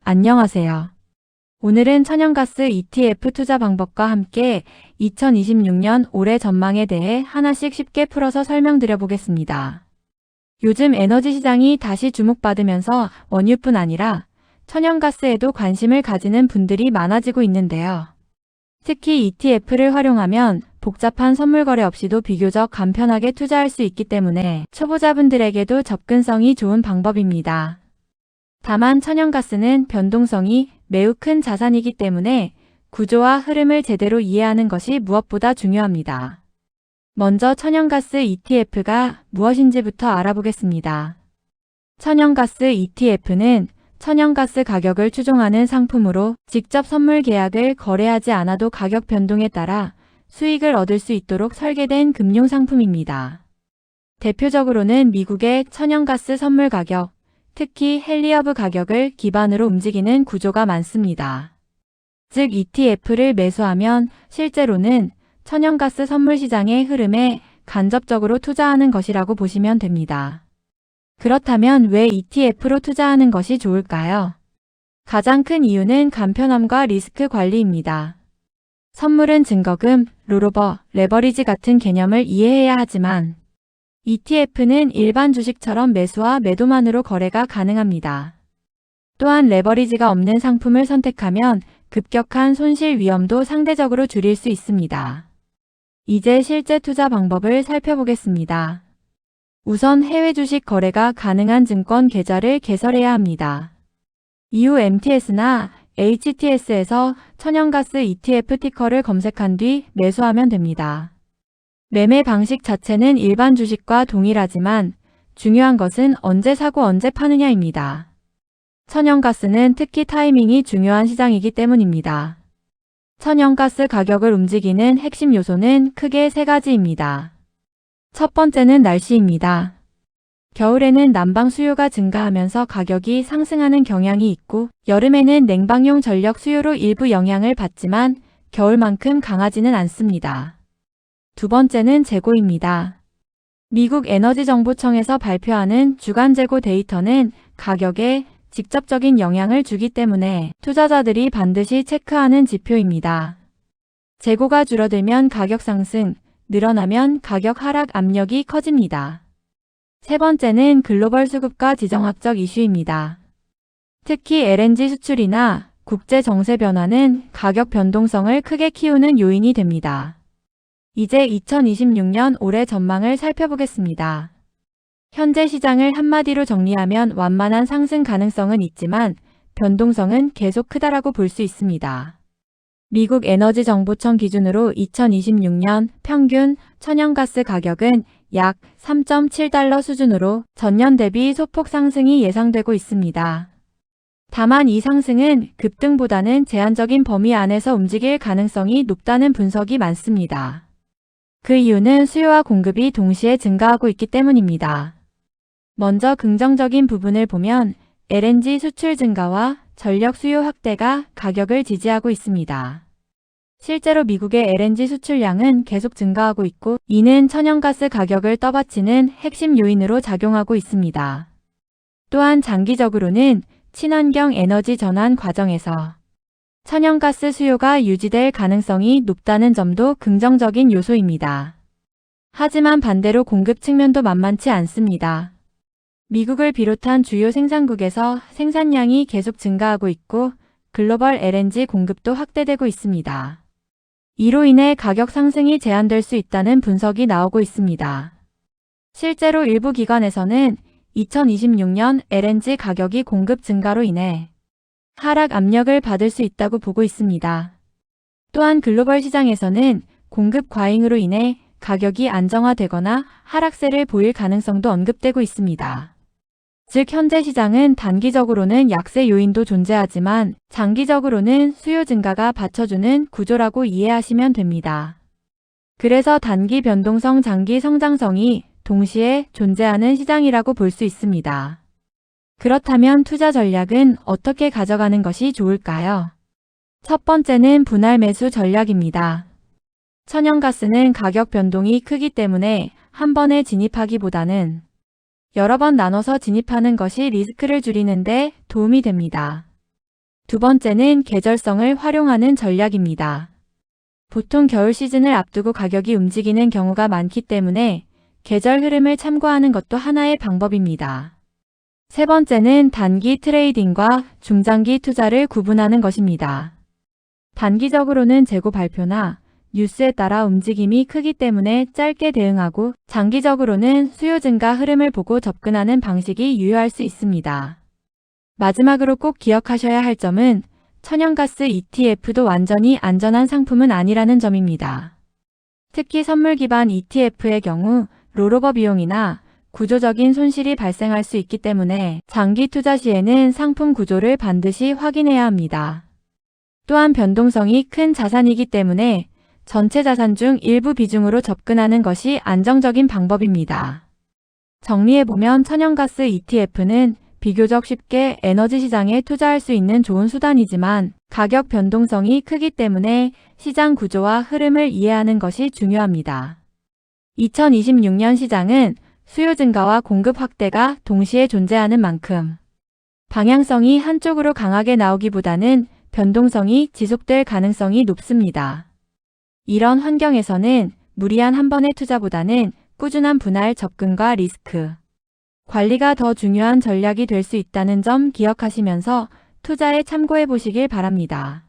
안녕하세요. 오늘은 천연가스 ETF 투자 방법과 함께 2026년 올해 전망에 대해 하나씩 쉽게 풀어서 설명드려 보겠습니다. 요즘 에너지 시장이 다시 주목받으면서 원유뿐 아니라 천연가스에도 관심을 가지는 분들이 많아지고 있는데요. 특히 ETF를 활용하면 복잡한 선물 거래 없이도 비교적 간편하게 투자할 수 있기 때문에 초보자분들에게도 접근성이 좋은 방법입니다. 다만 천연가스는 변동성이 매우 큰 자산이기 때문에 구조와 흐름을 제대로 이해하는 것이 무엇보다 중요합니다. 먼저 천연가스 ETF가 무엇인지부터 알아보겠습니다. 천연가스 ETF는 천연가스 가격을 추종하는 상품으로 직접 선물 계약을 거래하지 않아도 가격 변동에 따라 수익을 얻을 수 있도록 설계된 금융 상품입니다. 대표적으로는 미국의 천연가스 선물 가격, 특히 헨리허브 가격을 기반으로 움직이는 구조가 많습니다. 즉 ETF를 매수하면 실제로는 천연가스 선물 시장의 흐름에 간접적으로 투자하는 것이라고 보시면 됩니다. 그렇다면 왜 ETF로 투자하는 것이 좋을까요? 가장 큰 이유는 간편함과 리스크 관리입니다. 선물은 증거금, 롤오버, 레버리지 같은 개념을 이해해야 하지만 ETF는 일반 주식처럼 매수와 매도만으로 거래가 가능합니다. 또한 레버리지가 없는 상품을 선택하면 급격한 손실 위험도 상대적으로 줄일 수 있습니다. 이제 실제 투자 방법을 살펴보겠습니다. 우선 해외 주식 거래가 가능한 증권 계좌를 개설해야 합니다. 이후 MTS나 HTS에서 천연가스 ETF 티커를 검색한 뒤 매수하면 됩니다. 매매 방식 자체는 일반 주식과 동일하지만 중요한 것은 언제 사고 언제 파느냐입니다. 천연가스는 특히 타이밍이 중요한 시장이기 때문입니다. 천연가스 가격을 움직이는 핵심 요소는 크게 세 가지입니다. 첫 번째는 날씨입니다. 겨울에는 난방 수요가 증가하면서 가격이 상승하는 경향이 있고 여름에는 냉방용 전력 수요로 일부 영향을 받지만 겨울만큼 강하지는 않습니다. 두 번째는 재고입니다. 미국 에너지정보청에서 발표하는 주간 재고 데이터는 가격에 직접적인 영향을 주기 때문에 투자자들이 반드시 체크하는 지표입니다. 재고가 줄어들면 가격 상승, 늘어나면 가격 하락 압력이 커집니다. 세 번째는 글로벌 수급과 지정학적 이슈입니다. 특히 LNG 수출이나 국제 정세 변화는 가격 변동성을 크게 키우는 요인이 됩니다. 이제 2026년 올해 전망을 살펴보겠습니다. 현재 시장을 한마디로 정리하면 완만한 상승 가능성은 있지만 변동성은 계속 크다라고 볼 수 있습니다. 미국 에너지정보청 기준으로 2026년 평균 천연가스 가격은 약 3.7달러 수준으로 전년 대비 소폭 상승이 예상되고 있습니다. 다만 이 상승은 급등보다는 제한적인 범위 안에서 움직일 가능성이 높다는 분석이 많습니다. 그 이유는 수요와 공급이 동시에 증가하고 있기 때문입니다. 먼저 긍정적인 부분을 보면 LNG 수출 증가와 전력 수요 확대가 가격을 지지하고 있습니다. 실제로 미국의 LNG 수출량은 계속 증가하고 있고 이는 천연가스 가격을 떠받치는 핵심 요인으로 작용하고 있습니다. 또한 장기적으로는 친환경 에너지 전환 과정에서 천연가스 수요가 유지될 가능성이 높다는 점도 긍정적인 요소입니다. 하지만 반대로 공급 측면도 만만치 않습니다. 미국을 비롯한 주요 생산국에서 생산량이 계속 증가하고 있고 글로벌 LNG 공급도 확대되고 있습니다. 이로 인해 가격 상승이 제한될 수 있다는 분석이 나오고 있습니다. 실제로 일부 기관에서는 2026년 LNG 가격이 공급 증가로 인해 하락 압력을 받을 수 있다고 보고 있습니다. 또한 글로벌 시장에서는 공급 과잉으로 인해 가격이 안정화되거나 하락세를 보일 가능성도 언급되고 있습니다. 즉 현재 시장은 단기적으로는 약세 요인도 존재하지만 장기적으로는 수요 증가가 받쳐주는 구조라고 이해하시면 됩니다. 그래서 단기 변동성, 장기 성장성이 동시에 존재하는 시장이라고 볼 수 있습니다. 그렇다면 투자 전략은 어떻게 가져가는 것이 좋을까요? 첫 번째는 분할 매수 전략입니다. 천연가스는 가격 변동이 크기 때문에 한 번에 진입하기보다는 여러 번 나눠서 진입하는 것이 리스크를 줄이는 데 도움이 됩니다. 두 번째는 계절성을 활용하는 전략입니다. 보통 겨울 시즌을 앞두고 가격이 움직이는 경우가 많기 때문에 계절 흐름을 참고하는 것도 하나의 방법입니다. 세 번째는 단기 트레이딩과 중장기 투자를 구분하는 것입니다. 단기적으로는 재고 발표나 뉴스에 따라 움직임이 크기 때문에 짧게 대응하고, 장기적으로는 수요 증가 흐름을 보고 접근하는 방식이 유효할 수 있습니다. 마지막으로 꼭 기억하셔야 할 점은 천연가스 ETF도 완전히 안전한 상품은 아니라는 점입니다. 특히 선물 기반 ETF의 경우 롤오버 비용이나 구조적인 손실이 발생할 수 있기 때문에 장기 투자 시에는 상품 구조를 반드시 확인해야 합니다. 또한 변동성이 큰 자산이기 때문에 전체 자산 중 일부 비중으로 접근하는 것이 안정적인 방법입니다. 정리해보면 천연가스 ETF는 비교적 쉽게 에너지 시장에 투자할 수 있는 좋은 수단이지만 가격 변동성이 크기 때문에 시장 구조와 흐름을 이해하는 것이 중요합니다. 2026년 시장은 수요 증가와 공급 확대가 동시에 존재하는 만큼 방향성이 한쪽으로 강하게 나오기보다는 변동성이 지속될 가능성이 높습니다. 이런 환경에서는 무리한 한 번의 투자보다는 꾸준한 분할 접근과 리스크 관리가 더 중요한 전략이 될 수 있다는 점 기억하시면서 투자에 참고해 보시길 바랍니다.